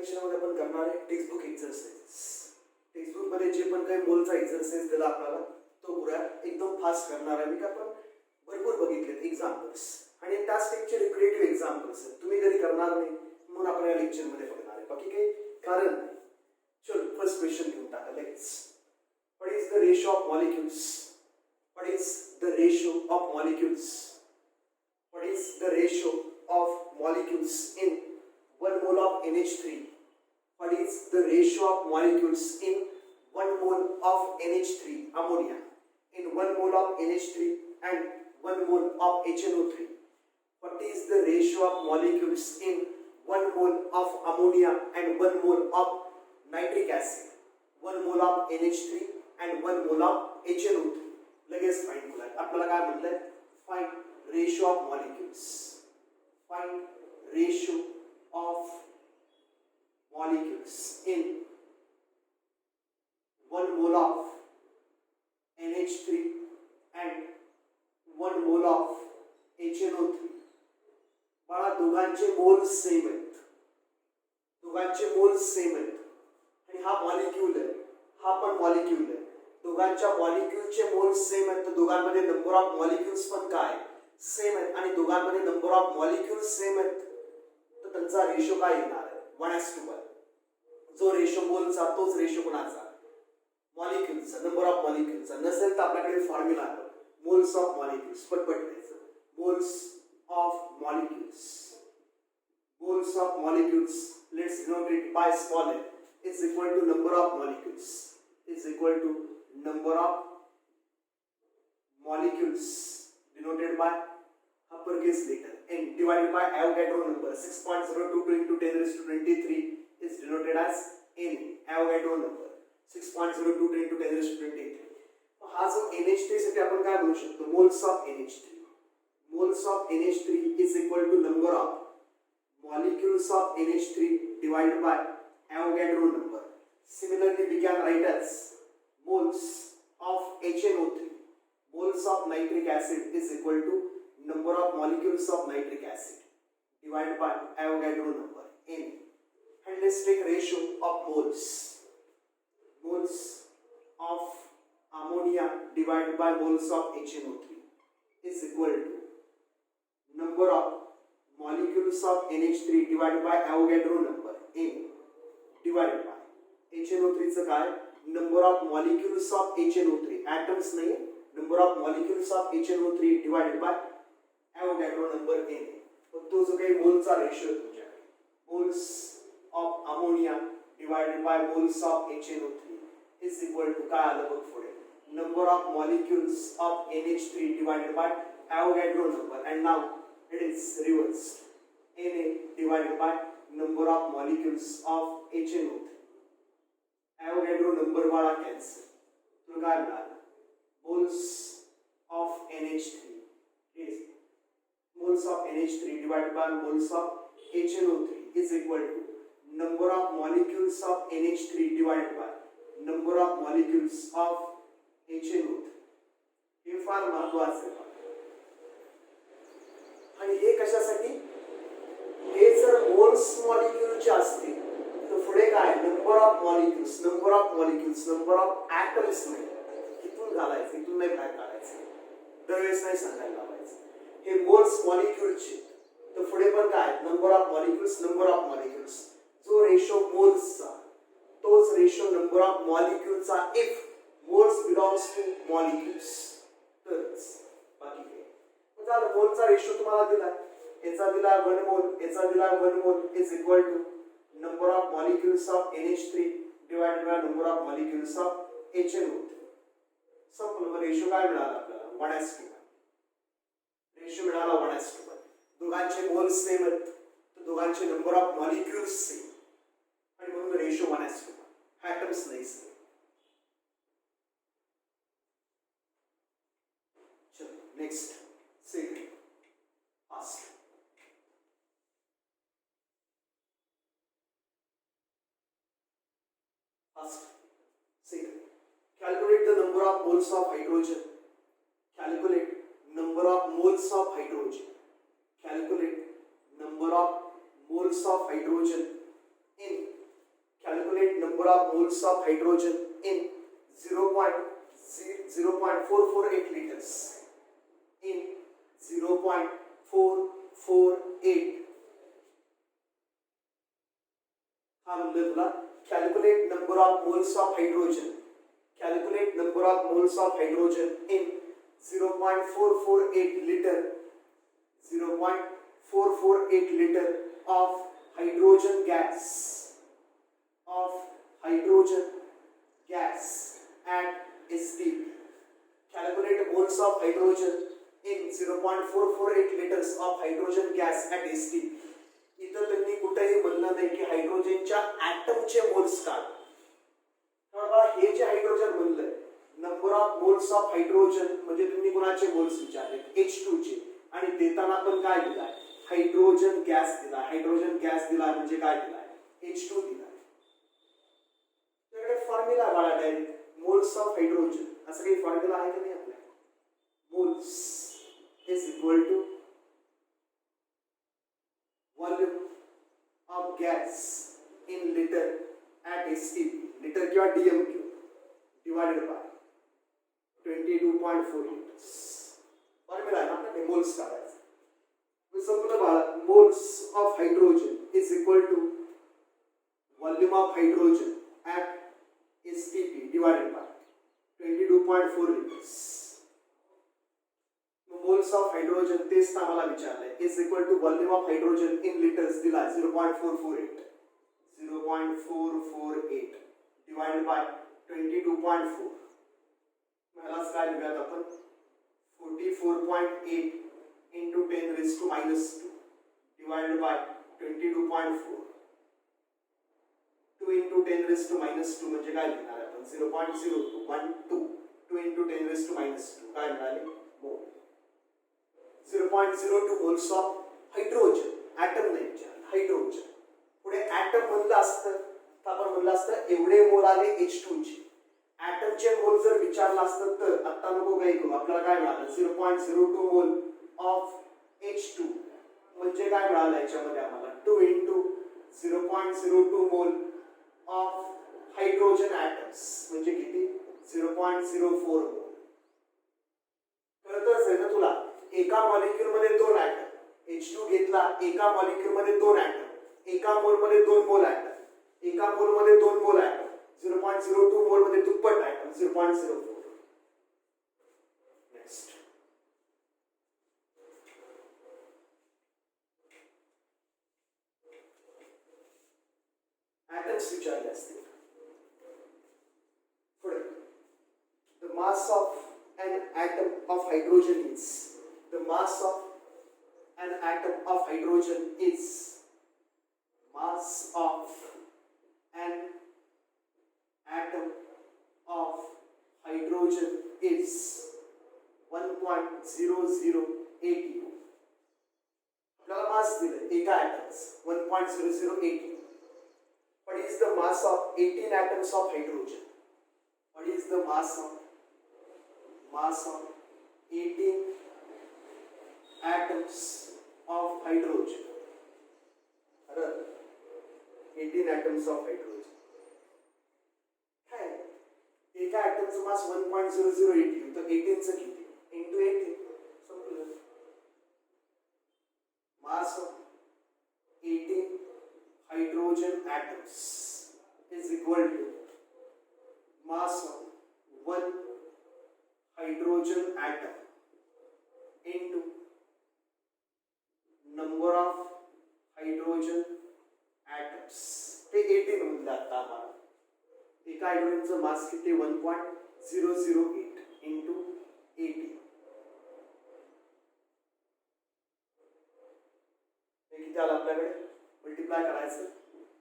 लेक्चरमध्ये आपण करणार आहे टेक्स्टबुक एक्झरसाइज. टेक्स्टबुक मध्ये जे पण काही मोलचा एक्झरसाइज दिला आपल्याला तो पुरा एकदम फास्ट करणार आहे. मी का आपण भरपूर बघितलेत एक्झाम्पल्स आणि त्याच टाइपचे रिक्रिएटिव्ह एक्झाम्पल्स आहेत. तुम्ही घरी करणार नाही म्हणून आपण या लेक्चरमध्ये बघणार आहे. बाकी काही कारण चल फर्स्ट क्वेश्चन घेऊन टाका. Let's what is the ratio of molecules? What is the ratio of molecules? What is the ratio of molecules in 1 mole of NH3? What is the ratio of molecules in 1 mole of NH3 ammonia, in 1 mole of NH3 and 1 mole of HNO3? What is the ratio of molecules in 1 mole of ammonia and 1 mole of nitric acid, 1 mole of NH3 and 1 mole of HNO3? लगेच find करूया. आपल्याला काय म्हटलंय? Find ratio of molecules. Find ratio of molecules in 1 mole of NH3 and 1 mole of HNO3. बाळा दोघांचे moles same आहेत. दोघांचे moles same आहेत आणि हा मॉलिक्यूल आहे, हा पण मॉलिक्यूल आहे. दोघांच्या मॉलिक्यूलचे मोल्स सेम आहेत तर दोघांमध्ये नंबर ऑफ मॉलिक्यूल्स पण काय सेम आहेत आणि दोघांमध्ये नंबर ऑफ मॉलिक्यूल्स सेम आहेत. त्यांचा रेशो काय येणार आहे? 1:1. जो रेशो मोलचा तोच रेशो कोणाचा? मॉलिक्युल्सचा, नंबर ऑफ मॉलिक्युल्सचा. नसेल तर आपल्याकडे फॉर्म्युला आहे मोल्स ऑफ मॉलिक्युल्स. पटपट द्यायचं. Moles of molecules. Moles of molecules let's denote it by small m is equal to number of molecules, is equal to number of molecules denoted by uppercase letter n divided by Avogadro number. 6.022 into 10 raised to 23 is denoted as n. Avogadro number 6.022 into 10 raised to 23. हा जो NH3 साठी आपण काय म्हणू शकतो? Moles of NH3. Moles of NH3 is equal to number of molecules of NH3 divided by Avogadro number. Similarly, we can write as moles of HNO3. Moles of nitric acid is equal to number of molecules of nitric acid divided by Avogadro number n. And let's take ratio of moles. Moles of ammonia divided by moles of HNO3 is equal to number of molecules of NH3 divided by Avogadro number n divided by HNO3 चं काय? number of molecules of HNO3. atoms नाही, number of molecules of HNO3 divided by Avogadro number n. तो जो काही मोलचा ratio आहे तुमच्याकडे, moles of ammonia divided by moles of HNO3 is equal to काय आलं बघ पुढे? Number of molecules of NH3 divided by Avogadro number and now it is reversed. Na divided by number of molecules of HNO3. Avogadro number वाला cancel. तो काय मिळालं? Moles of NH3 is moles of NH3 divided by moles of HNO3 is equal to number of molecules of NH3 divided by number of molecules of HNO3. हे फार महत्त्वाचं आहे. आणि हे कशासाठी? हे जर moles मॉलिक्यूलचे असतील तर पुढे काय? Number of molecules, number of molecules, number of atoms नाही. इथून घालायचं, इथून नाही बाहेर काढायचं. दरवेळेस नाही सांगायला लावायचं. हे मोल्स मॉलिक्यूलचे तर पुढे पण काय? Number of molecules, number of molecules. जो रेशो मोल्सचा तोच रेशो नंबर ऑफ मॉलिक्यूलचा if moles belongs to molecules तरच. बाकी काय झालं? मोलचा रेशो तुम्हाला दिला, याचा दिला 1 मोल, याचा दिला 1 mole is equal to number of molecules of NH3 divided by number of molecules of HNO3. संपलं. मग रेशो काय मिळाला आपल्याला? 1:1. रेशो मिळाला 1:1. दोघांचे मोल्स सेम आहेत तर दोघांचे नंबर ऑफ मॉलिक्यूल्स सेम आणि म्हणून रेशो 1:1. ॲटम्स नाही सेम. चलो next second fast. Second, calculate the number of moles of hydrogen. Calculate number of moles of hydrogen. Calculate number of moles of hydrogen in number of moles of hydrogen in 0.448 liters. In 0.448. हा म्हणलं तुला calculate number of moles of hydrogen. Calculate number of moles of hydrogen in 0.448 liter. 0.448 liter of hydrogen gas. Of hydrogen gas at STP. Calculate moles of hydrogen in 0.448 liters of hydrogen gas at STP. इथं त्यांनी कुठेही म्हणलं नाही की हायड्रोजनच्या ॲटमचे moles काढ. हे जे हायड्रोजन म्हणलंय number of moles of hydrogen म्हणजे तुम्ही कोणाचे मोल्स विचारले H2 चे आणि देताना पण काय दिलाय हायड्रोजन गॅस दिला. हायड्रोजन गॅस दिला म्हणजे काय दिलाय H2 दिलाय. त्याकडे फॉर्म्युला बाळा डायरेक्ट मोल्स ऑफ हायड्रोजन असं काही फॉर्म्युला आहे का नाही आपल्या. Moles is equal to volume of gas in liter at STP liter किंवा DMQ divided by 22.4 liters. Formula आहे ना आपल्याकडे मोल्स काढायचा. संपूर्ण बाळा moles of hydrogen is equal to volume of hydrogen at STP divided by 22.4 liters. Moles of hydrogen तेच आम्हाला विचारलंय is equal to volume of hydrogen in litres दिला 0.448 डिवाइडेड बाय 22.4. ह्यालाच काय लिहूयात आपण 44.8 into 10 raised to minus 2 divided by 22.4. 2 into 10 raised to minus 2 म्हणजे काय लिहिणार आपण 0.0212 2 into 10 raised to minus 2 काय मिळाले मोल. 0.02 मोल्स ऑफ हायड्रोजन ॲटम नाही हायड्रोजन. पुढे ॲटम म्हणलं असतं तर आपण म्हणलं असतं एवढे मोल आले H2 चे. ॲटमचे मोल जर विचारलं असतं तर आता नको काही करू आपल्याला काय मिळालं 0.02 मोल ऑफ H2 म्हणजे काय मिळालं याच्यामध्ये आम्हाला 2 into 0.02 mole of hydrogen atoms म्हणजे किती 0.04 मोल. कळतच आहे ना तुला. एका मॉलिक्यूल मध्ये दोन ॲटम H2 घेतला एका मॉलिक्यूल मध्ये दोन ॲटम एका मोल मध्ये दोन मोल ॲटम एका मोल मध्ये दोन मोल ॲटम 0.02 मोल मध्ये दुप्पट ॲटम 0.04. नेक्स्ट ॲटम्स विचारले असतील. पुढे the mass of an atom of hydrogen is the mass of an atom of hydrogen is mass of an atom of hydrogen is 1.0080. आपल्याला मास दिले एका atoms 1.0080. What is the mass of 18 atoms of hydrogen? What is the mass of 18 atoms of hydrogen. 18 atoms of hydrogen. एका ॲटमचं मास 1.0080 तर 18 चं किती into 18 संपलं. Mass of 18 hydrogen atoms is equal to mass of 1 hydrogen atom into number of hydrogen atoms. ते 18 म्हणलं आता आम्हाला. एका हायड्रोजनचं मास किती 1.008 into 18. हे किती आलं आपल्याकडे मल्टिप्लाय करायचं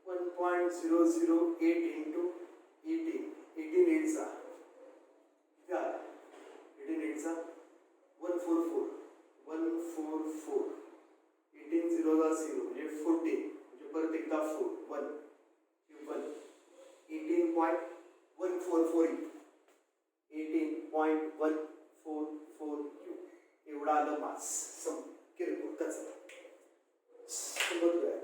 1.008 into 18. 18 8 चा किती आला 18 8 चा 144 144. 18 0 चा 0 म्हणजे 14 म्हणजे परत एकदा 4 1 18.144 18.144 एवढा आलं मास. किरकोळ त्याच समजूया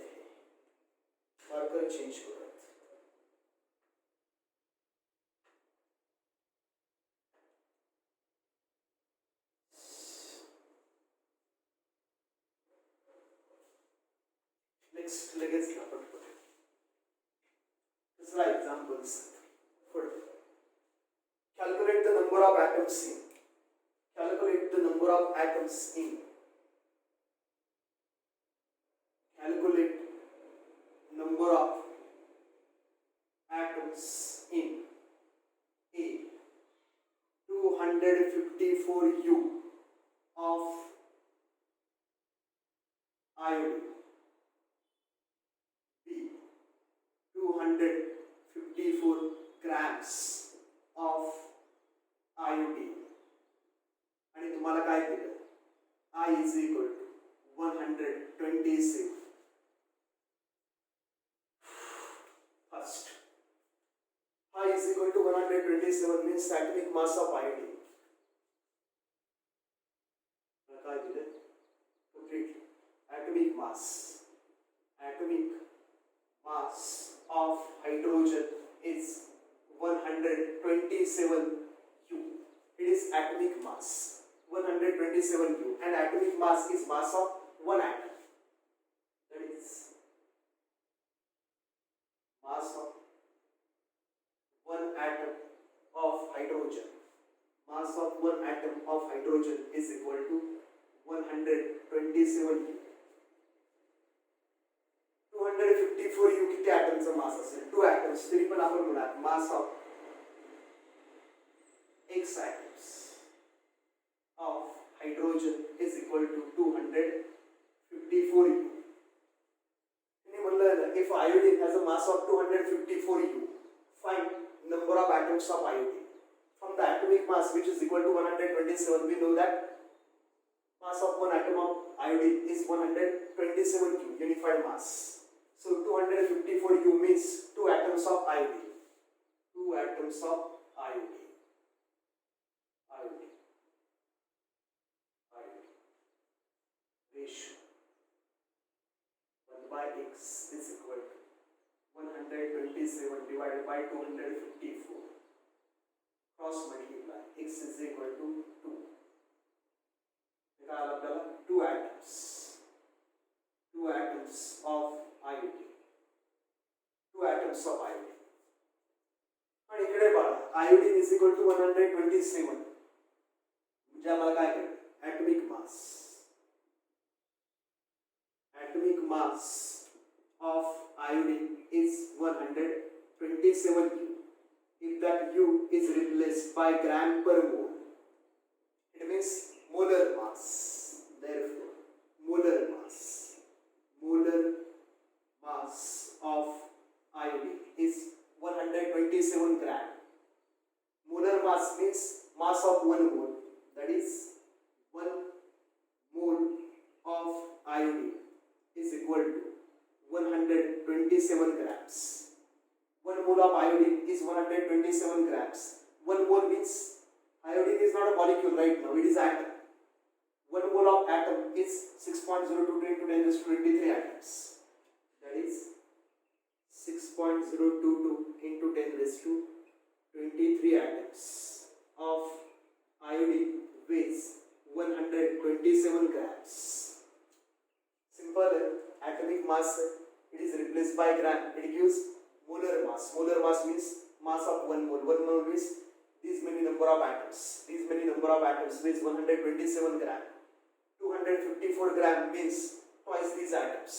मार्कर चेंज करूयात. नेक्स्ट लगेच घ्या पटपट. दुसरा examples. Calculate the number of atoms in. Calculate the number of atoms in. Calculate number of atoms in A. 254 U of iodine. B. 254 grams of iodine. आणि तुम्हाला काय दिलं? I is equal to 126. First, I is equal to 127 means atomic mass of iodine. काय दिलं? Complete. Atomic mass. Atomic mass of hydrogen is 127 U. It is atomic mass 127 U, and atomic mass is mass of one atom. That is mass of one atom of hydrogen. Mass of one atom of hydrogen is equal to 127 U. 254 U किती atoms mass असेल? 2 atoms. तरी पण आपण म्हणूया mass of X atoms of hydrogen is equal to 254 U. If iodine has a mass of 254 U, find number of atoms of iodine. From the atomic mass, which is equal to 127, we know that mass of one atom of iodine is 127 U, unified mass. So 254 U means 2 atoms of iodine. 2 atoms of iodine. Ratio 1 by X is equal to 127 divided by 254. Cross multiply. X is equal to 2. 2 atoms. 2 atoms of iodine. 2 atoms of iodine. आणि इकडे बघा iodine is equal to 127. म्हणजे आम्हाला काय करायचं? Atomic mass. Atomic mass of iodine is 127 U. If that U is replaced by gram per mole, it means molar mass. Therefore, molar mass of iodine is 127 gram. Molar mass means mass of 1 mole. That is 1 mole of iodine is equal to 127 grams. 1 mole of iodine is 127 grams. 1 mole means iodine is not a molecule right now, it is atom. 1 mole of atom is 6.022 into 10 raised to 23 atoms. That is 6.022 into 10 raised to 23 atoms of iodine weighs 127 grams. Simple atomic mass, it is replaced by gram, it gives molar mass. Molar mass means mass of 1 mole. 1 mole means these many number of atoms. These many number of atoms weighs 127 gram. 254 gram means twice these atoms.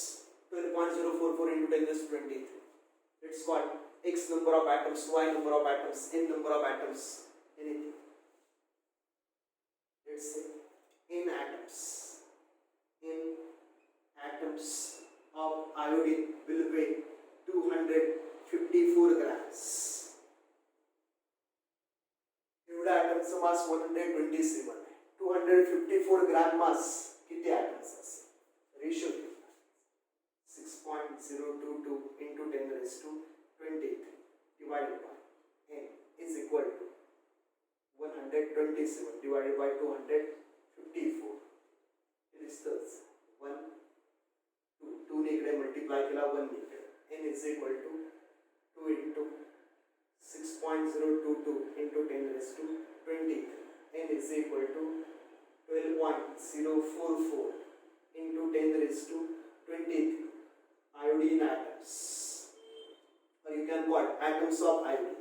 12.044 into 10 raised to 23. It's what? X number of atoms, Y number of atoms, N number of atoms, anything. Let's say in atoms of iodine will weigh 254 grams. एवढा atoms mass 127. 254 gram mass किती atoms असेल? Ratio 6.022 into 10 raised to 23 divided by n is equal to 127 divided by 254. It is thus 1 2 ने इकडे multiply केला 1 ने n is equal to 2 into 6.022 into 10 raised to 23. N is equal to 12.044 into 10 raised to 23. iodine atoms, or you can what atoms of iodine.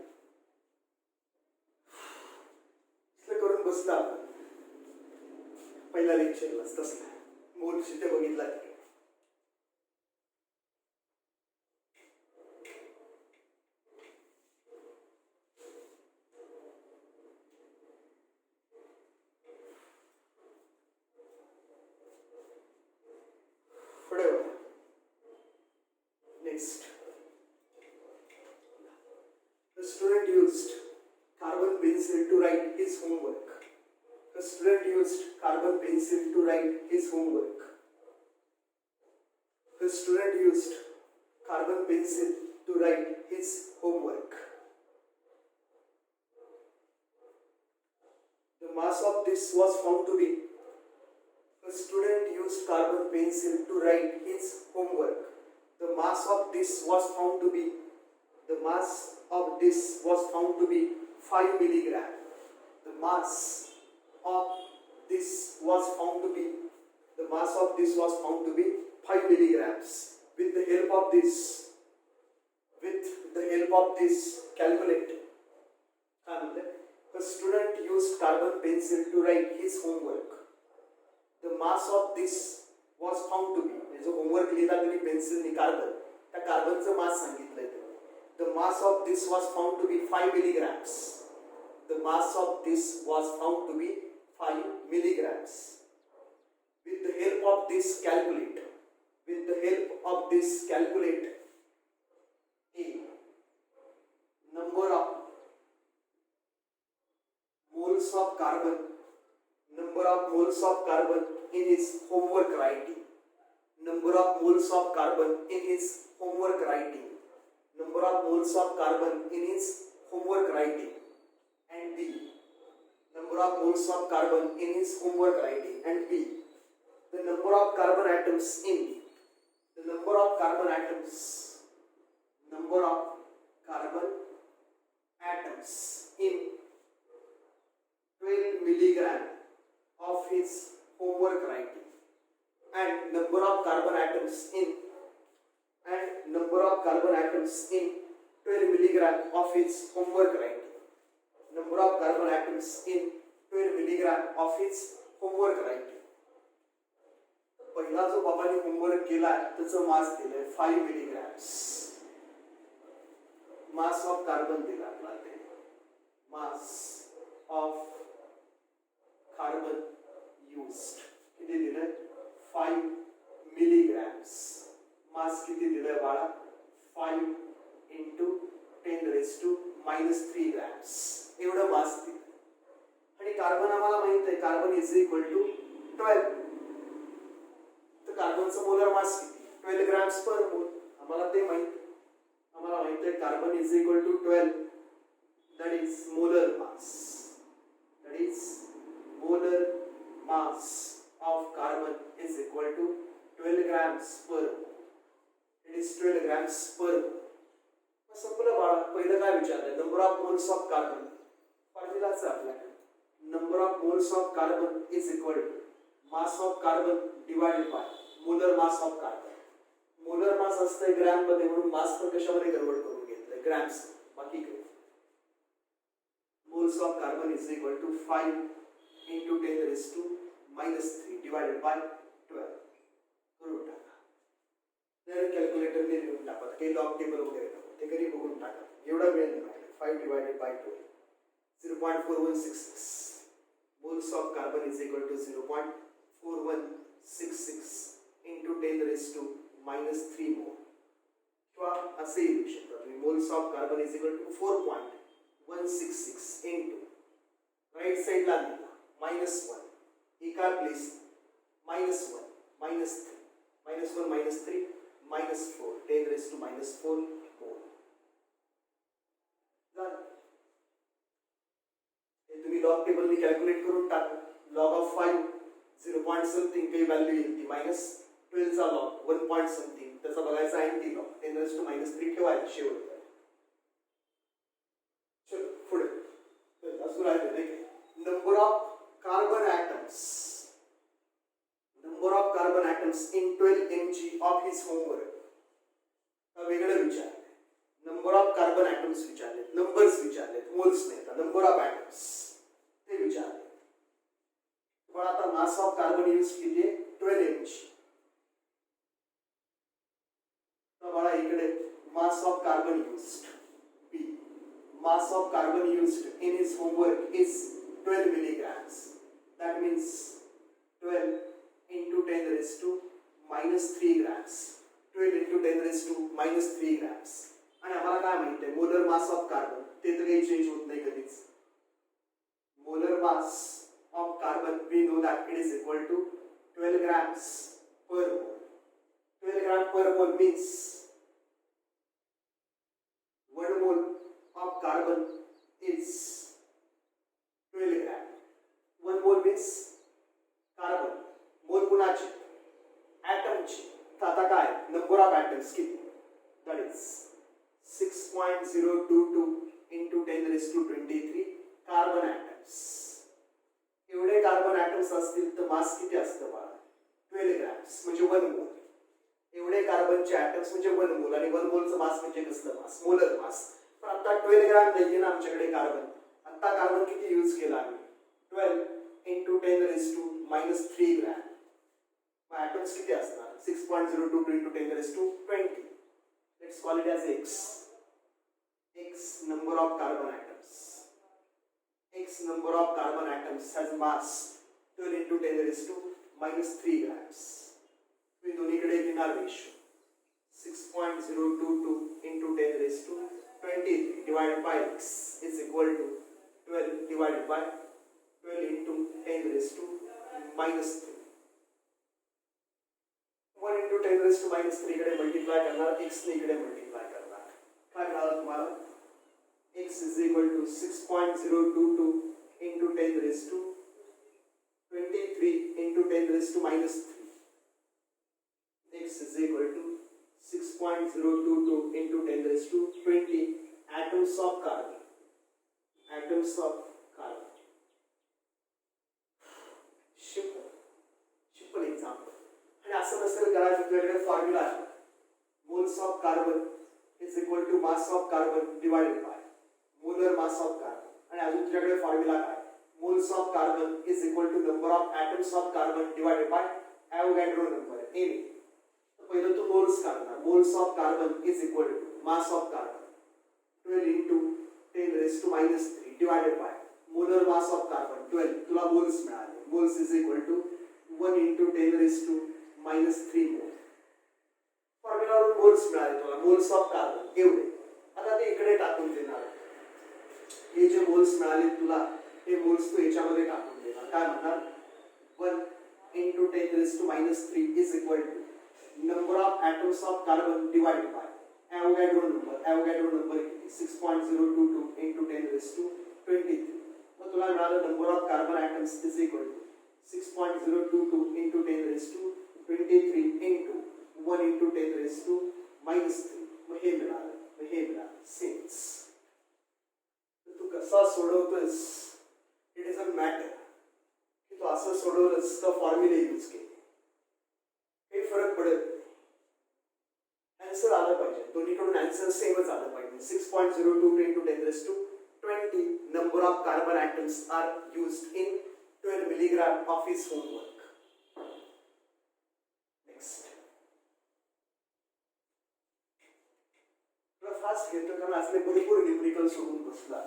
इसलं करून बसला आपण पहिल्या लेक्चरला तसला मोल शिथे बघितला तिकडे. Next, the student used carbon pencil to write his homework. The student used carbon pencil to write his homework. The student used carbon pencil to write his homework. The mass of this was found to be. The student used carbon pencil to write his homework. The mass of this was found to be. The mass of this was found to be 5 milligram. The mass of this was found to be. The mass of this was found to be 5 milligrams. With the help of this. With the help of this, calculate. The student used carbon pencil to write his homework. The mass of this was found to be. जो homework लिहिला तरी पेन्सिलनी carbon त्या कार्बनचं मास सांगितलंय. The mass of this was found to be 5 milligrams. The mass of this was found to be 5 milligrams. With the help of this, calculate. With the help of this, calculate A. Number of moles of carbon. Number of moles of carbon in his homework writing. Number of moles of carbon in his homework writing. Number of moles of carbon in his homework writing. And B. Number of moles of carbon in his homework writing. And B. The number of carbon atoms in. The number of carbon atoms. Number of carbon atoms in 12 milligram of his homework writing. And number of carbon atoms in 12 milligram of his homework writing. Number of carbon atoms in 12 milligram of his homework writing. पहिला जो बाबांनी homework केला त्याचं मास दिलंय 5 milligrams. Mass of carbon दिला आपला ते मास of carbon used किती दिलंय 5 milligrams. मास किती दिलंय बाळा 5 into 10 raised to -3 grams एवढं मास दिलं. आणि कार्बन आम्हाला माहित आहे कार्बन इज इक्वल टू 12. तर कार्बनचं मोलर मास किती 12 ग्रॅम्स पर मोल. आम्हाला ते माहित आहे carbon is equal to 12. That is molar mass. That is molar mass of carbon is equal to 12 grams per mole. It is 12 grams per mole. संपलं बाळा. पहिलं काय विचारलंय number of moles of carbon. फॉर्म्युलाच आहे आपल्याकडे. Number of moles of carbon is equal to mass of carbon divided by molar mass of carbon. Molar mass असतंय gram मध्ये म्हणून मास पण कशामध्ये कन्वर्ट करून घेतलंय ग्रॅम्स. बाकी काय moles of carbon is equal to 5 into 10 raised to -3 divided by 12. करून टाका. तर कॅल्क्युलेटर ने लिहून टाका. काही लॉग टेबल वगैरे नको ते घरी बघून टाका. एवढा वेळ नाही. 5 divided by 12 0.4166 moles of carbon is equal to 0.4166 into 10 raised to -3 mole. किंवा असे लिहू शकता तुम्ही moles of carbon is equal to 4.166 into right साइडला लिहा -1 एका प्लेस -1 -3 -1 -3 -4 10 raised to -4 मोल. हे तुम्ही लॉग टेबलने कॅल्क्युलेट करून टाका. Log of 5 0. समथिंग काही व्हॅल्यू येईल ती -12 चा लॉग 1 पॉइंट समथिंग त्याचा बघायचा आहे ती लॉग 10 raised to -3 ठेवायचं शेवट. चलो पुढे अजून आहे देखील number of carbon atoms in 12 mg of his homework. का वेगळं विचारले, नंबर ऑफ कार्बन ॲटम्स विचारले, नंबर्स विचारले, मोल्स नाही का, नंबर ऑफ ॲटम्स ते विचारले. पण आता मास ऑफ कार्बन यूज किती आहे, 12 mg. तर बघा इकडे मास ऑफ कार्बन युज्ड, बी mass of carbon used in his homework is 12 milligrams. That means 12 into 10 raised to minus 3 grams. 12 into 10 raised to minus 3 grams. आणि आम्हाला काय माहिती आहे, मोलर मास ऑफ कार्बन ते तर काही चेंज होत नाही कधीच. Molar mass of carbon we know that it is equal to 12 grams per mole. 12 grams per mole means 1 mole of carbon is 12 gram. 1 mole means carbon. Mole कुणाचे, ॲटमचे. तर आता काय, नंबर ऑफ ॲटम्स किती, that is 6.022 into 10 raised to 23 carbon atoms. एवढे carbon atoms असतील तर मास किती असतं बाळा, 12 ग्रॅम्स म्हणजे 1 मोल. एवढे कार्बनचे ॲटम्स म्हणजे 1 मोल, आणि 1 मोलचं मास म्हणजे कसलं मास, मोलर मास. पण आता 12 ग्रॅम नाहीये ना आमच्याकडे कार्बन. आता कार्बन किती यूज केला आम्ही, 12 into 10 raised to minus 3 gram. मग ॲटम्स किती असणार, 6.022 into 10 raised to 20. Let's call it as x. x number of carbon atoms. X number of carbon atoms has mass 12 into 10 raised to minus 3 grams. मी दोन्हीकडे घेणार ratio 6.022 into 10 raised to 23 divided by x is equal to 12 divided by 12 into 10 raised to minus 3. 1 into 10 raised to minus 3 कडे multiply करणार, x ने इकडे multiply करणार. काय मिळालं तुम्हाला, x is equal to 6.022 into 10 raised to 23 into 10 raised to minus 3. X is equal to 6.022 into 10 raised to 20 atoms of carbon. Atoms of carbon. Simple example. आणि असं नसेल करायचं, तुझ्याकडे फॉर्म्युला आहे, moles of carbon is equal to mass of carbon divided by molar mass of carbon. आणि अजून तुझ्याकडे formula काय, moles of carbon is equal to number of atoms of carbon divided by Avogadro number, N. पहिलं तू moles काढणार, moles of carbon is equal to mass of carbon 12 into 10 raised to minus 3 divided by molar mass of carbon 12. तुला moles मिळाले, moles is equal to 1 into 10 raised to minus 3 mole. फॉर्म्युलावरून moles मिळाले तुला, moles of carbon एवढे. आता ते इकडे टाकून देणार, हे जे मोल्स मिळाले तुला हे मोल्स तू याच्यामध्ये टाकून देणार. काय म्हणणार, 1 into 10 raised to minus 3 is equal to number of atoms of carbon divided by Avogadro number. Avogadro number किती, 6.022 into 10 raised to 23. मग तुला मिळालं number of carbon atoms is equal to 6.022 into 10 raised to 23 into 1 into 10 raised to minus 3. मग हे मिळालं, मग हे मिळालं sense. तू कसा सोडवतोस it is a matter, की तू असं सोडवलंस तर फॉर्म्युले यूज केले काही फरक पडत नाही. आन्सर आलं पाहिजे, दोन्हीकडून आन्सर सेमच आलं पाहिजे. 6.022 into 10 raised to 20 number of carbon atoms are used in 12 milligram of his homework. Next. Fast घेतो कारण असले भरपूर न्यूमरिकल सोडून बसला.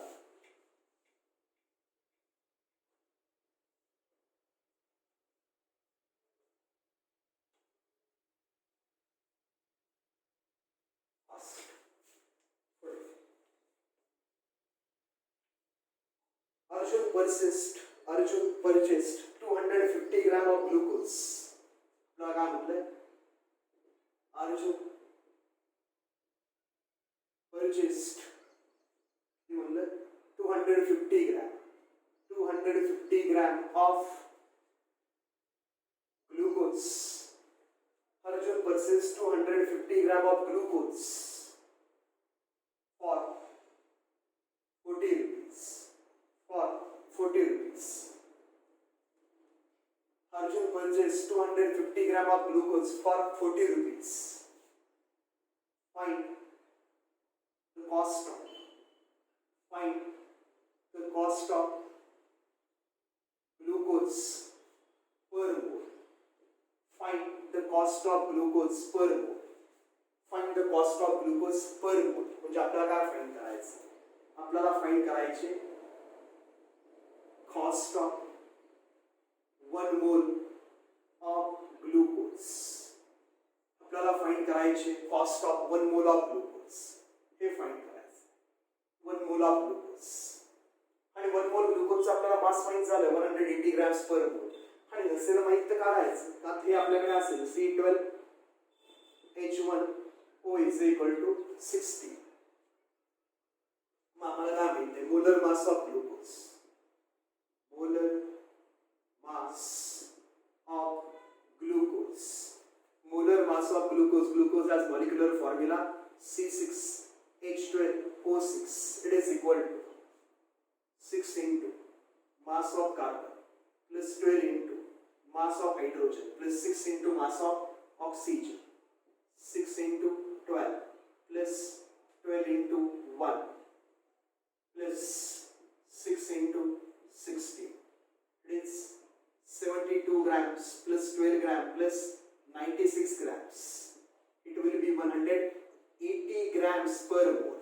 Arjun purchased 250 gram of glucose. काय म्हटलंय, Arjun purchased म्हणलं 250 gram of glucose. Arjun purchased 250 gram of glucose for 40 rupees. For 40 rupees. Arjun purchased 250 gram of glucose for 40 rupees. find the cost of glucose per mole. Find the cost of glucose per mole. Find the cost of glucose per mole. म्हणजे आपल्याला काय find करायचं? आपल्याला find करायचे cost of 1 mole of glucose. आपल्याला find करायचे cost of 1 mole of glucose. हे find करायचं 1 mole of glucose. आणि 1 mole ग्लुकोजचा आपल्याला मास माहित झालं 180 ग्रॅम्स पर मोल. आणि नसेल माहित तर काढायचं का हे आपल्याकडे असेल C12H1O is equal to 60. मग आम्हाला काय माहिती आहे molar mass of glucose. Molar mass of glucose. Molar mass of glucose. Glucose has molecular formula C6H12O6. It is equal to 6 into mass of carbon plus 12 into mass of hydrogen plus 6 into mass of oxygen. 6 into 12 plus 12 into 1 plus 6 into 60. It is 72 grams plus 12 grams plus 96 grams. It will be 180 grams per mole.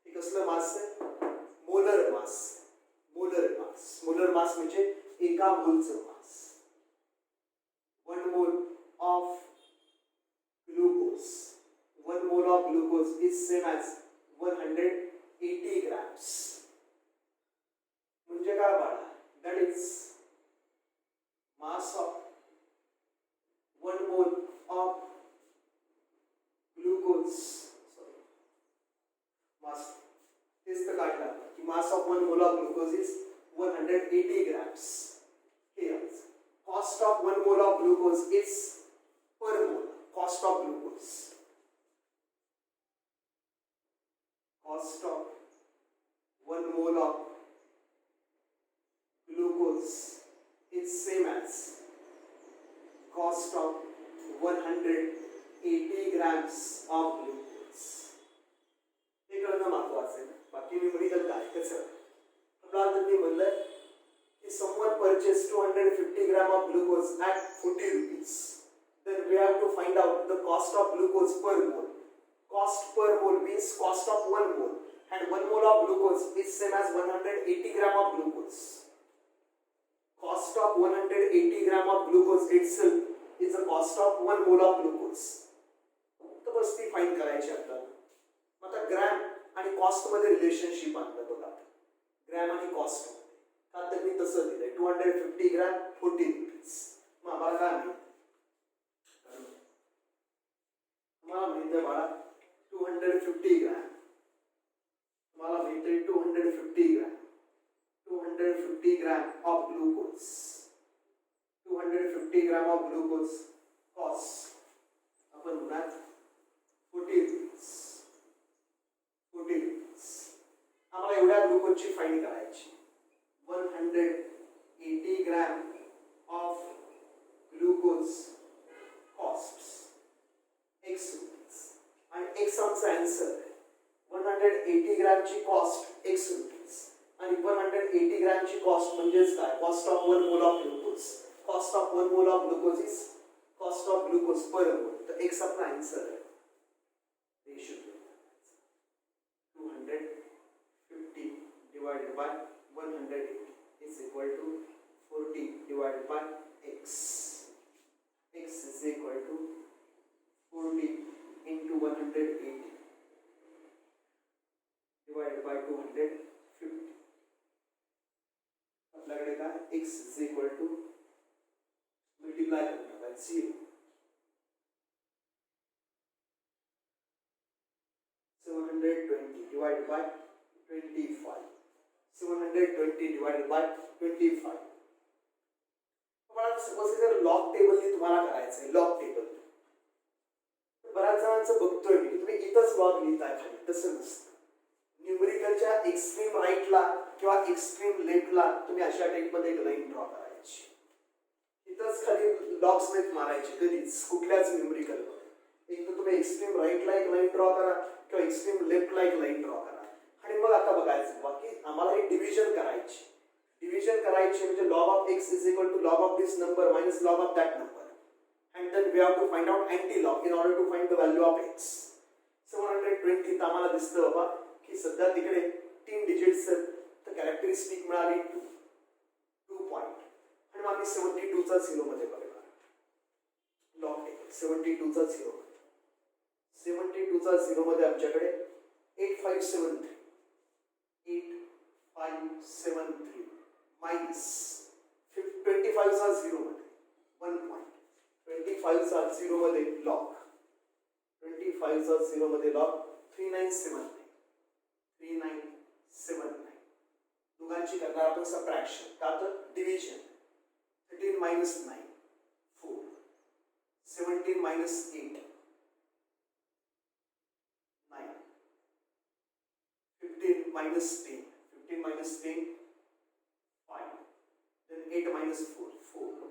हे कसलं मास आहे? Molar mass. Molar mass. Molar mass म्हणजे एका मोलचं मास. 1 mole of glucose. 1 mole of glucose is same as 180 grams. म्हणजे काय बाळा? That is mass of 1 mole of glucose. Sorry. Mass. This is the काढला की mass of 1 mole of glucose is 180 grams. Here, cost of 1 mole of glucose is per mole. Cost of glucose. Cost of 1 mole of glucose is same as cost of 180 grams of glucose. हे कळणं महत्वाचं आहे. बाकी numerical काय कसं आपल्याला मी म्हणलं की someone purchased 250 gram of glucose at 40 rupees. Then we have to find out the cost of glucose per mole. Cost per mole means cost of 1 mole, and 1 mole of glucose is same as 180 gram of glucose. Cost of 180 gram of glucose itself is the cost of 1 mole of glucose. तर बस ती find करायची आपल्याला. आता gram आणि cost मध्ये relationship आणलं बघा. ग्रॅम आणि कॉस्ट का तर मी तसं दिलंय 250 ग्रॅम 40 रुपीज. मग आम्हाला काय माहिती? तुम्हाला माहिती आहे बाळा 250 ग्रॅम. तुम्हाला माहिती आहे 250 gram. 250 gram of glucose. 250 gram of glucose cost आपण म्हणा 40 रुपीज. 40 रुपीज. आम्हाला एवढ्या ग्लुकोजची फाइंड करायची. 180 gram of glucose costs x rupees. आणि x आमचा आन्सर आहे. 180 ग्रॅमची कॉस्ट x रुपीज आणि 180 ग्रॅमची कॉस्ट म्हणजेच काय? Cost of 1 mole of glucose. Cost of 1 mole of glucose is cost of glucose पर मोल. तर x आपला आन्सर आहे. Ratio 250 divided by 180 is equal to 40 divided by x. X is equal to 40 into 180 divided by 250. आपल्याकडे काय x is equal to multiply करना by 0. 720 divided by 25. 720 divided by 25. Suppose जर log टेबलनी तुम्हाला करायचं आहे. लॉग टेबल बऱ्याच जणांचं बघतोय मी तुम्ही इथंच लॉग लिहिताय खाली. तसं नसतं. न्यूमेरिकलच्या एक्स्ट्रीम राईटला किंवा एक्स्ट्रीम लेफ्टला तुम्ही अशा टाईपमध्ये एक लाईन ड्रॉ करायची. इथंच खाली लॉग्स मध्ये मारायची. कधीच कुठल्याच न्यूमेरिकल मध्ये एक तर तुम्ही एक्स्ट्रीम राईट ला एक लाईन ड्रॉ करा किंवा एक्स्ट्रीम लेफ्ट ला एक लाईन ड्रॉ करा आणि मग आता बघायचं बाकी आम्हाला ही डिव्हिजन करायची. डिव्हिजन करायची म्हणजे log of x is equal to log of this number minus log of that number, and then we have to find out anti-log in order to find the value of x. 720 आम्हाला दिसतं बाबा की सध्या तिकडे 3 digits आहेत तर characteristic मिळाली 2 point आणि मग आम्ही 72 चा 0 मध्ये बघणार. लॉग 72 चा 0 72 चा 0 मध्ये आमच्याकडे 8573 मायनस 25 चा 0 मध्ये 1 पॉइंट 25 चा 0 मध्ये लॉग 25 चा 0 मध्ये लॉग 3979 दोघांची करणार आपण सबट्रॅक्शन का तर division 13 minus 9 4 17 minus 8 9 15 minus 10 15 minus 10 5 then 8 minus 4 4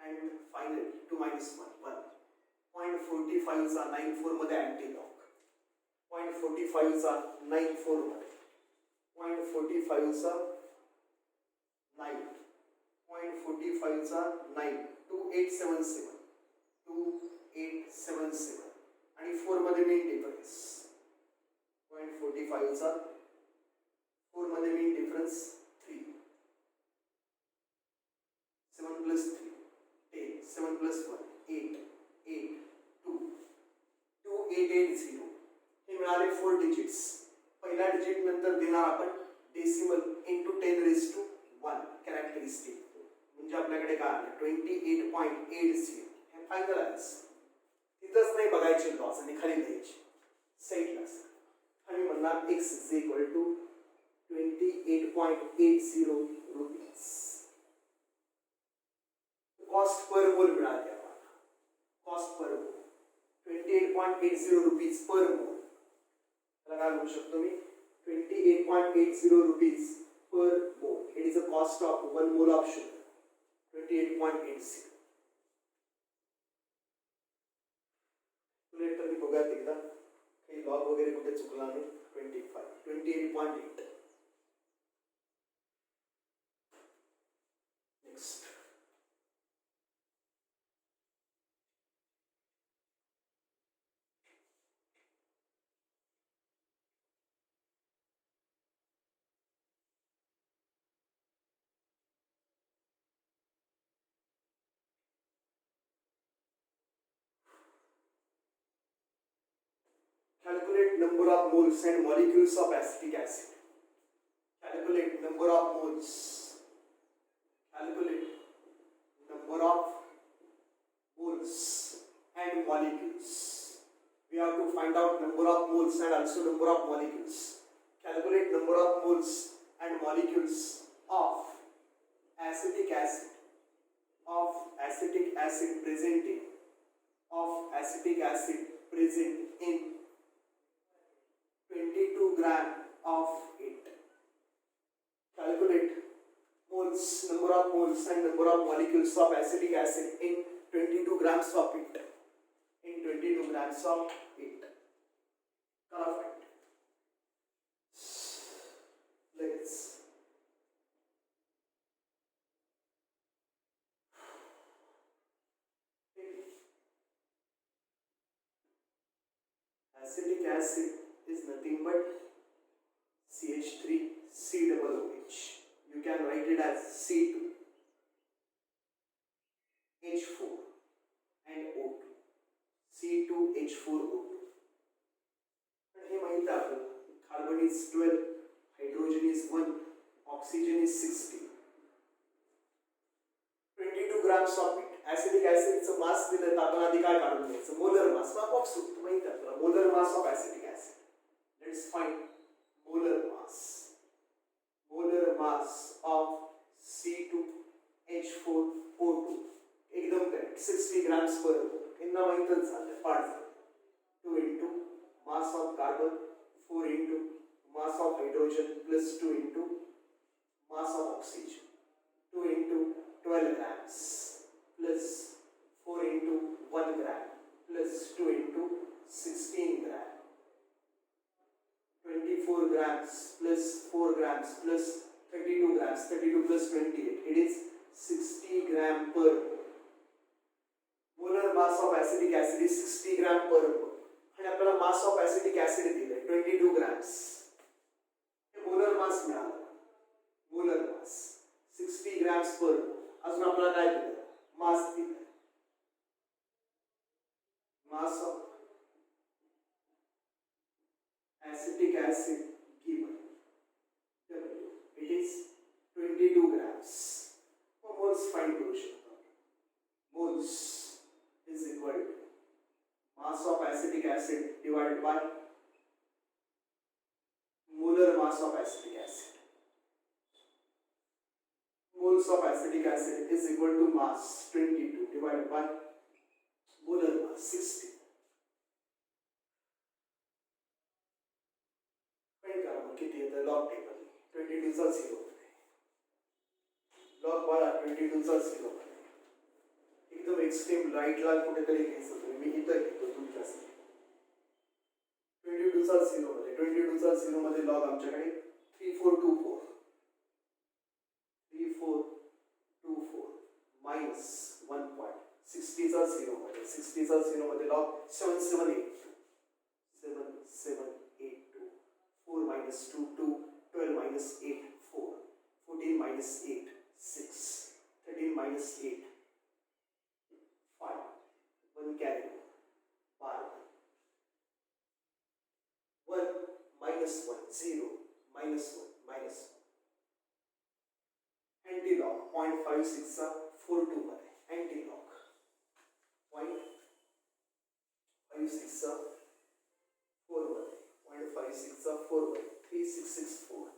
and finally 2 minus 1 1 0.45 चा 94 मध्ये अँटीलॉग 0.45 चा 94 मध्ये 0.45 चा 9 0.45 चा 9 2877 आणि 4 मध्ये मेन डिफरन्स 0.45 चा 4 मध्ये मेन डिफरन्स 3 7 plus 3 10 7 plus 1 8 8 2 2880 हे मिळाले 4 डिजिट्स. पहिल्या डिजिट नंतर देणार आपण decimal into 10 raised to 1 characteristic म्हणजे आपल्याकडे काय आलं 28.80 हे फायनल आहे. तिथंच नाही बघायचे लॉस आणि खाली द्यायचे साईडला आणि म्हणणार x is equal to 28.80 rupees. Cost per mole मिळाली आम्हाला. कॉस्ट पर मोल 28.80 रुपीज पर मोल. त्याला काय म्हणू शकतो मी 28.80 rupees per mole. It is the cost of 1 mole of sugar. 28.80. तुला तर बघा एकदा काही लॉग वगैरे कुठे चुकला नाही. 28.8. Next calculate number of moles and molecules of acetic acid. Calculate number of moles. Calculate number of moles and molecules. We have to find out number of moles and also number of molecules. Calculate number of moles and molecules of acetic acid. Of acetic acid present in 22 gram of it. Calculate moles, number of moles and number of molecules of acetic acid in 22 grams of it. In 22 grams of it. Perfect. Let's acetic acid is nothing but CH3COOH. You can write it as C2H4 and O2. C2H4O2. And हे माहित आहे आपल्याला carbon is 12, hydrogen is 1, oxygen is 60. 22 grams of it. Acetic acid चं मास दिलं तर आपण आधी काय काढून घ्यायचं मोलर मास. आपोआप सुटतं माहित आहे आपल्याला molar mass of acetic acid. Let's find molar mass. Molar mass of C2H4O2. एकदम करेक्ट 60 grams per mole. इतना माहितच झालं पाठ झालं. 2 into mass of carbon, 4 into mass of hydrogen plus 2 into mass of oxygen. 2 into 12 grams plus 4 into 1 gram plus 2 into grams plus 4 grams plus 32 grams, 32 plus 28, it is 60 gram per molar mass of acetic acid is 60 gram per आणि आपल्याला mass of acetic acid दिले 22 grams. हे molar mass मिळाला, molar mass 60 grams per. अजून आपल्याला काय दिलं, mass दिलं, mass of acetic acid given W, it is 22 grams. Moles find करू शकतो. Moles is equal to mass of acetic acid divided by molar mass of acetic acid. Moles of acetic acid is equal to mass 22 divided by molar mass 60. Find करा मग किती येतं log table 22 चा 0 log वाला 22 चा 0 एकदम extreme राईटला कुठेतरी घ्यायचं तुम्ही, मी इथं घेतो तुमच्यासाठी 22 चा 0 मध्ये 22 चा 0 मध्ये लॉग आमच्याकडे 3424 3424 मायनस 1.60 चा 0 मध्ये 60 चा 0 मध्ये log 7782 4 minus 2 2 12 minus 8 4 14 minus 8 6 13 minus 8 5 1 carry 1 minus 1 0 minus 1 minus 1 anti-log 0.56 चा 42 मध्ये anti-log 0.56 चा 4 मध्ये 0.56 चा 4 मध्ये 3664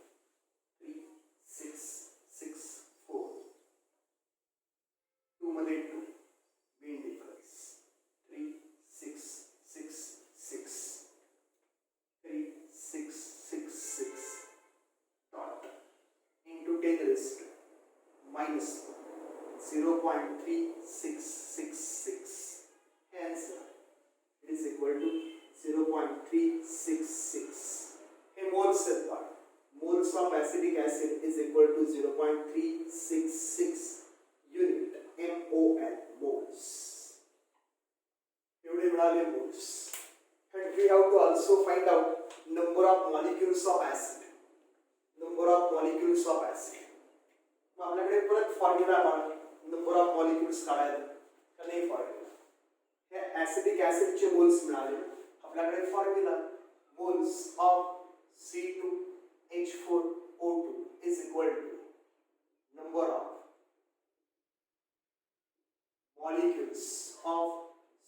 3664 2 मध्ये 2 mean difference 3666 3666 dot into 10 raised to minus 0.3666. Answer is equal to 0.366. A moles moles of acetic acid is equal to 0.366 unit MOL moles. एवढे मिळाले moles. And we have to also find out number of molecules of acid. Number of molecules of acid. मग आपल्याकडे परत formula आहे number of molecules काढायला का नाही formula. हे acidic ऍसिडचे moles मिळाले आपल्याकडे formula moles of C2H4O2 is equal to number of molecules of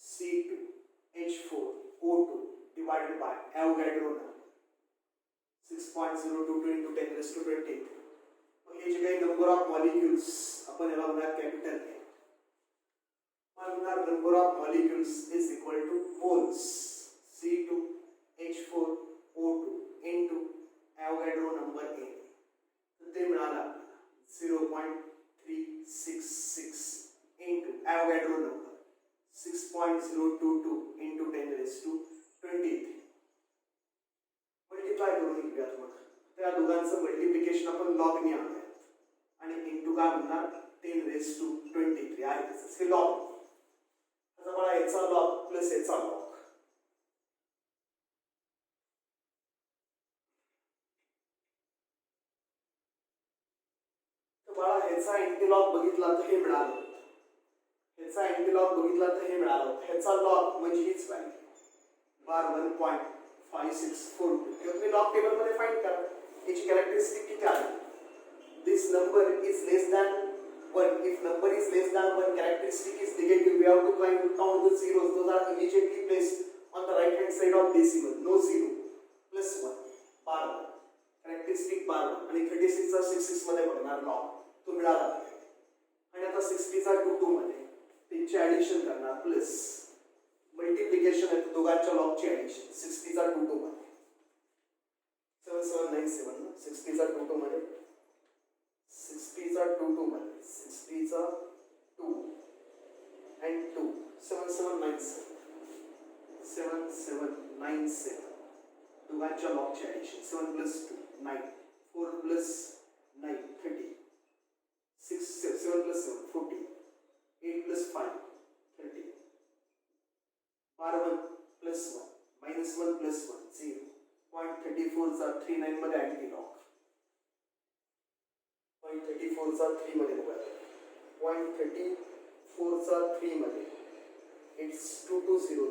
C2H4O2 divided by Avogadro number 6.022 into 10 raised to 20. हे जे काही number of molecules आपण याला म्हणणार कॅपिटल ए म्हणणार number of molecules is equal two moles C2H4O2 into Avogadro number A. तर ते मिळाला 0.366 into Avogadro number 6.022 into 10 raised to 23. Multiply करून घेऊया तुम्हाला त्या दोघांचं मल्टिप्लिकेशन आपण लॉग ने आणूया आणि इंटू काय म्हणणार 10 raised to 23 आहे तसंच हे लॉग. आता मला याचा लॉग प्लस याचा लॉग तर मला ह्याचा अँटीलॉग बघितला तर हे मिळालं, ह्याचा अँटीलॉग बघितला तर हे मिळालं, ह्याचा लॉग म्हणजे हीच व्हॅल्यू बार 1.5642 हे तुम्ही लॉग टेबल मध्ये फाइंड करा. याची कॅरेक्टरिस्टिक किती आहे. This number is less than 1. If number is less than 1, characteristic is negative. We have to count the zeros. Those are immediately placed on the right hand side of decimal. No zero. Plus 1. Bar 1. Characteristic bar 1. आणि 36 चा 66 मध्ये बघणार log. तो मिळाला. आणि आता 60 चा 2 मध्ये त्यांची ऍडिशन करणार प्लस मल्टिप्लिकेशन आहे दोघांच्या लॉग ची ऍडिशन 60 चा 2 मध्ये 7797 ना 60 चा 2 मध्ये 60 चा 2 मध्ये 60 चा 2 and 2 7797 7797 दोघांच्या लॉगचे ॲडिशन 7 + 2 9 4 + 9 30 6 7 + 7 14 8 + 5 30 1 + 1 -1 + 1 0 0.34 चा 3 9 मध्ये अँटी लॉग 0.34 चा 3 मध्ये बघा 0.34 चा 3 मध्ये इट्स 2203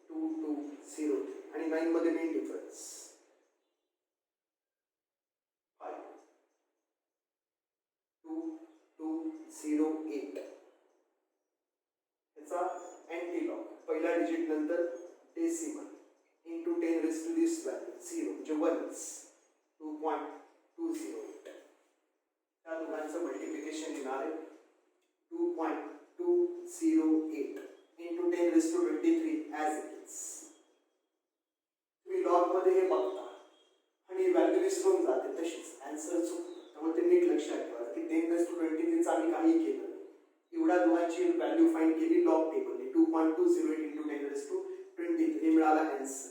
2203 आणि 9 मध्ये मेन डिफरन्स 5 2208 याचा अँटी लॉग पहिल्या डिजिट नंतर decimal into 10 raised to this value 0 म्हणजे वन्स 2.208 त्या दोघांचं मल्टिप्लिकेशन लिहिणार आहे 2.208 into 10 raised to 23 as it is. तुम्ही लॉग मध्ये हे बघता आणि व्हॅल्यू विसरून जाते तशीच आन्सर चुकतो. त्यामुळे ते नीट लक्षात ठेवा की 10 raised to 23 चा आम्ही काही केलं नाही. एवढ्या दोघांची व्हॅल्यू फाइंड केली लॉग टेबलने 2.208 into 10 raised to 23 हे मिळाला answer.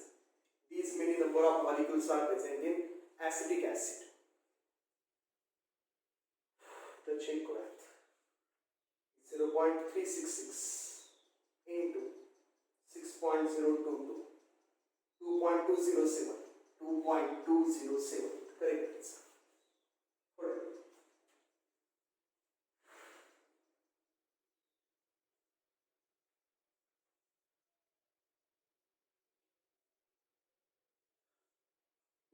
These many number of molecules are present in acetic acid. The check correct. 0.366 into 6.022 2.207 2.207 correct. Correct.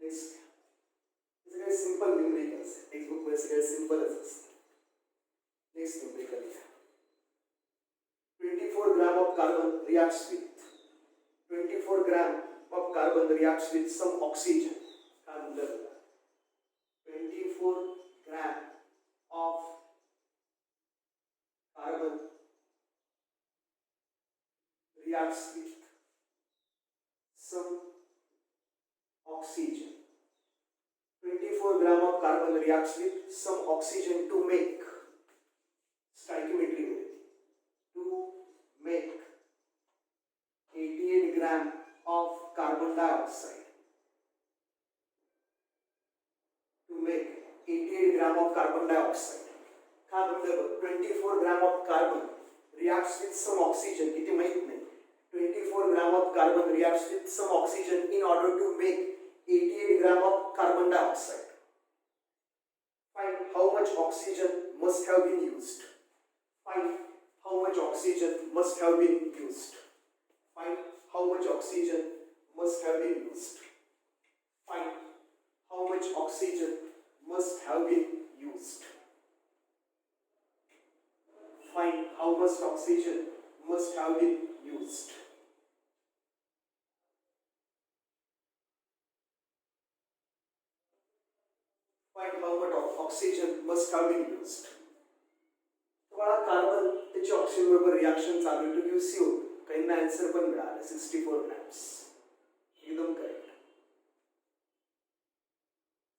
Next, it's a very simple numerical. Textbook में से very simple है. Next numerical है. 24 gram of carbon reacts with 24 gram of carbon reacts with some oxygen. 24 gram of carbon reacts with some oxygen. 24 gram of carbon reacts with some oxygen to make stoichiometry to make 88 gram of carbon dioxide. To make 88 gram of carbon dioxide. Carbon level 24 gram of carbon reacts with some oxygen. किती माहित नाही. 24 gram of carbon reacts with some oxygen in order to make 88 gram of carbon dioxide. Find how much oxygen must have been used. Find how much oxygen must have been used. Find how much oxygen must have been used. Find how much oxygen must have been used. Find how much oxygen must have been used. Find how much oxygen must have been used. तुम्हाला carbon त्याची oxygen बरोबर reaction चालू to give CO2. काहींना answer पण मिळाला 64 grams. एकदम correct.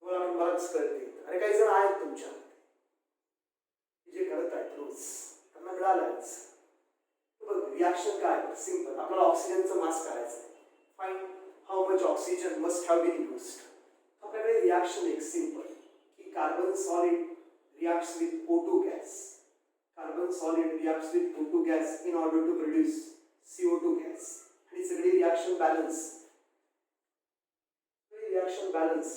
तुम्हाला marks कळते. आणि काही जण आहेत तुमच्या जे करत आहेत रोज त्यांना मिळालाच. बघ रिएक्शन काय सिंपल आपल्याला ऑक्सिजनचं मास काढायचं आहे. Find how much oxygen must have been used. आपल्याकडे रिएक्शन एक सिंपल की carbon solid reacts with O2 gas. Carbon solid reacts with O2 gas in order to produce CO2 gas. And it's a reaction balance. Reaction balance.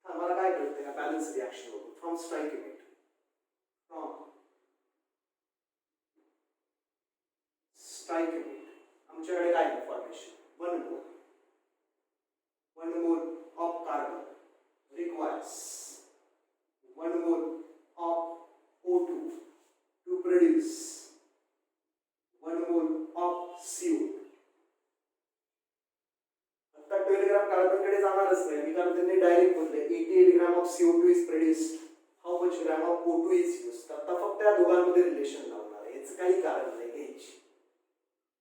हमारा काय करते हैं balance reaction होगा from stoichiometry. From stoichiometry. आमच्याकडे काय information? One mole of carbon requires 1 mole of O2 to produce 1 mole of CO2. आता 12 gram carbon कडे जाणारच नाही कारण त्यांनी डायरेक्ट म्हटले 88 gram of CO2 is produced. How much gram of O2 is used. आता फक्त या दोघांमध्ये रिलेशन लावणार आहे. याचं काही कारण नाही घ्यायची.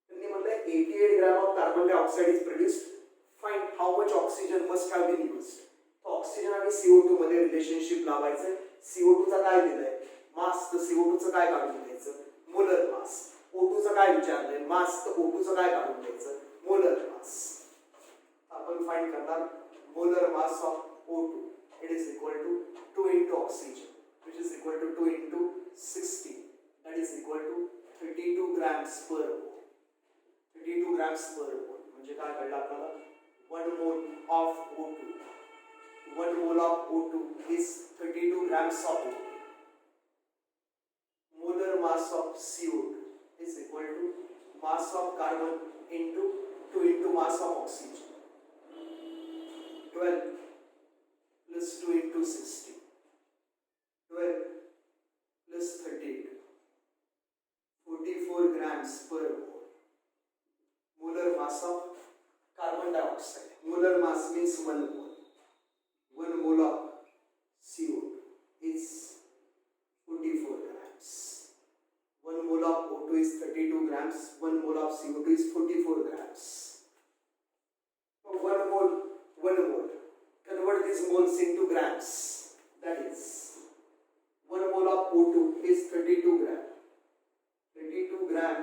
त्यांनी म्हटलं 88 gram of carbon dioxide is produced. Find how much oxygen must have been used. Oxygen आणि CO2 मध्ये रिलेशनशिप लावायचं. CO2 चा काय दिलंय मास, तर CO2 चं काय काढून घ्यायचं मोलर मास. O2 चं काय विचारलंय मास, तर O2 चं काय काढून घ्यायचं मोलर मास. आपण आपण फाइंड करणार molar mass of O2. It is equal to 2 into oxygen, which is equal to 2 into 60. That is equal to 32 grams per mole. 32 grams per mole. म्हणजे काय कळलं आपल्याला? 1 mole of O2. 1 mole of O2 is 32 grams of O2. Molar mass of CO2 is equal to mass of carbon into 2 into mass of oxygen. 12 plus 2 into 60. 12 plus 32. 44 grams per mole. Molar mass of carbon dioxide. Molar mass means 1 mole. 1 mole of CO2 is 44 grams. 1 mole of O2 is 32 grams. 1 mole of CO2 is 44 grams. So 1 mole. Convert these moles into grams. That is 1 mole of O2 is 32 gram. 32 gram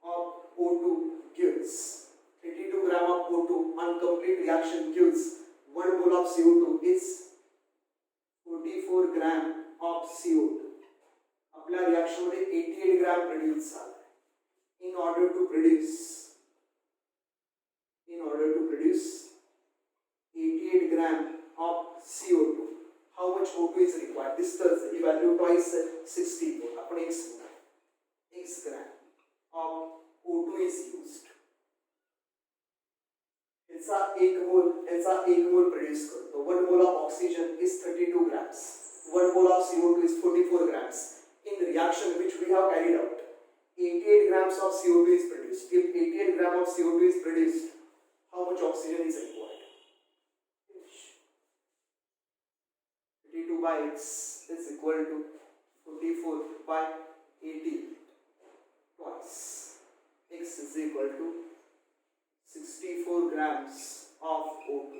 of O2 gives 32 gram of O2 on complete reaction gives 1 mole of CO2 is 44 gram of CO2. आपल्या reaction मध्ये 88 ग्राम produce झाला. In order to produce 88 gram of CO2, how much O2 is required? This tells the value twice 64. आपण x gram of O2 is used. याचा 1 मोल produce करतो. 1 mole of oxygen is 32 grams. 1 mole of CO2 is 44 grams. In the reaction which we have carried out, 88 grams of CO2 is produced. If 88 gram of CO2 is produced, how much oxygen is required? 32 by x is equal to 44 by 88 twice. X is equal to 64 grams of O2.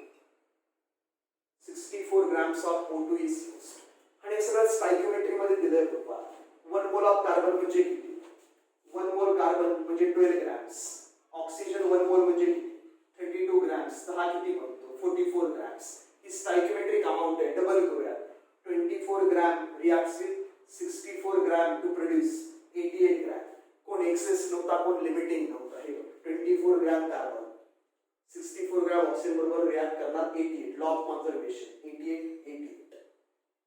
64 grams of O2 is used. आणि सगळं stoichiometry मध्ये दिलंय पप्पा. 1 mole of carbon म्हणजे किती? 1 mole carbon म्हणजे 12 grams. Oxygen 1 मोल म्हणजे किती? 32 grams. तर हा किती बनतो? 44 ग्रॅम्स. ही स्टाइकियोमेट्रिक अमाउंट आहे. डबल करूया. 24 gram reacts with 64 gram to produce 88 gram. कोण एक्सेस नव्हता, कोण लिमिटिंग नव्हता. हे 24 ग्रॅम कार्बन 64 ग्रॅम ऑक्सिजन बरोबर रिएक्ट करणार 88. Law of conservation 88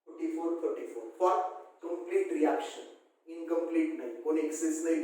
44 34 for complete reaction. Incomplete नाही, कोण एक्सेस नाही,